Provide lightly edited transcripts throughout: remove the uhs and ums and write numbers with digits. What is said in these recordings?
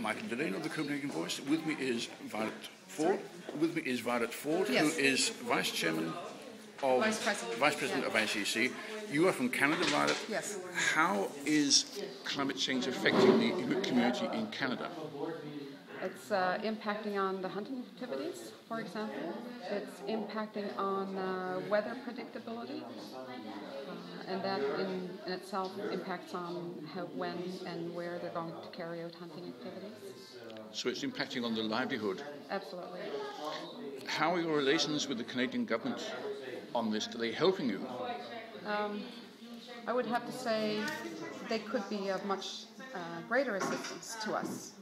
Michael Laine of the Copenhagen Voice. With me is Violet Ford. Yes. Who is Vice Chairman of Vice President of ICC. You are from Canada, Violet. Yes. How is climate change affecting the Inuit community in Canada? It's impacting on the hunting activities, for example. It's impacting on weather predictability, and that in itself impacts on how, when, and where they're going to carry out hunting activities. So it's impacting on the livelihood. Absolutely. How are your relations with the Canadian government on this? Are they helping you? I would have to say they could be of much greater assistance to us.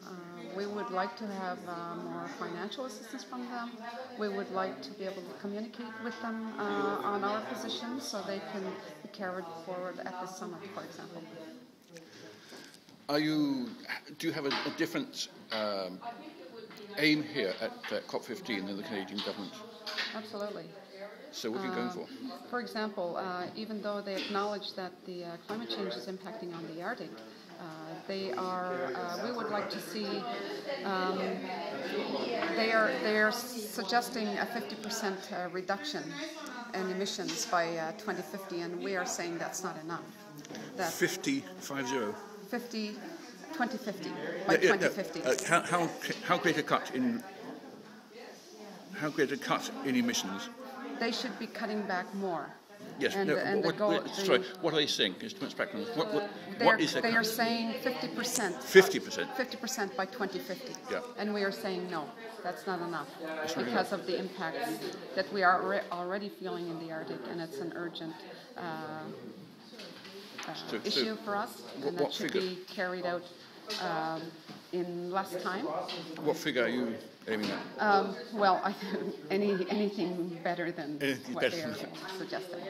We would like to have more financial assistance from them. We would like to be able to communicate with them on our positions so they can be carried forward at the summit, for example. Do you have a different aim here at COP15 than the Canadian government? Absolutely. So what are you going for? For example, even though they acknowledge that the climate change is impacting on the Arctic, we would like to see, they are suggesting a 50% reduction in emissions by 2050, and we are saying that's not enough. 2050. 2050, by 2050. How great a cut in emissions? They should be cutting back more. Yes. What are they saying? Just too much background. What is they are saying 50%. 50%. 50% by 2050. Yeah. And we are saying no, that's not enough because of the impacts that we are already feeling in the Arctic, and it's an urgent issue for us, and that should be carried out in less time. What figure are you aiming at? Well, anything better than what they are suggesting.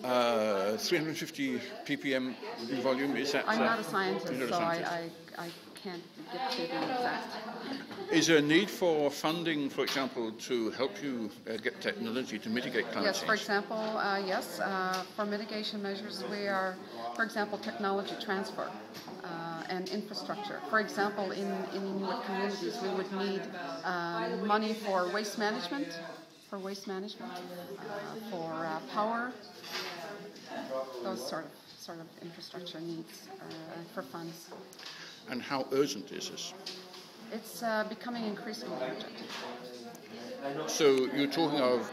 350 ppm in volume, is that? I'm not a scientist, so I can't get to the exact. Is there a need for funding, for example, to help you get technology to mitigate climate change? Yes, for example, yes. For mitigation measures, we are, for example, technology transfer and infrastructure. For example, in Inuit communities, we would need money for waste management, for power, those sort of infrastructure needs for funds. And how urgent is this? It's becoming increasingly urgent. So you're talking of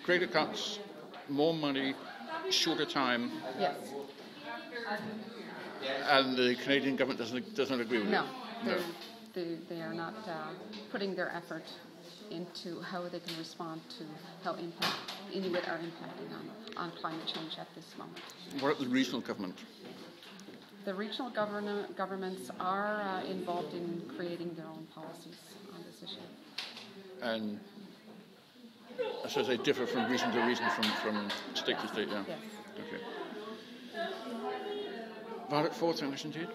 greater cuts, more money, shorter time. Yes. And the Canadian government doesn't agree with No, you? they are not putting their effort into how they can respond to how Inuit are impacting on climate change at this moment. What about the regional government? The regional governments are involved in creating their own policies on this issue. And I suppose they differ from region to region, from state to state, yeah? Yes. Okay. Violet Ford, thank you.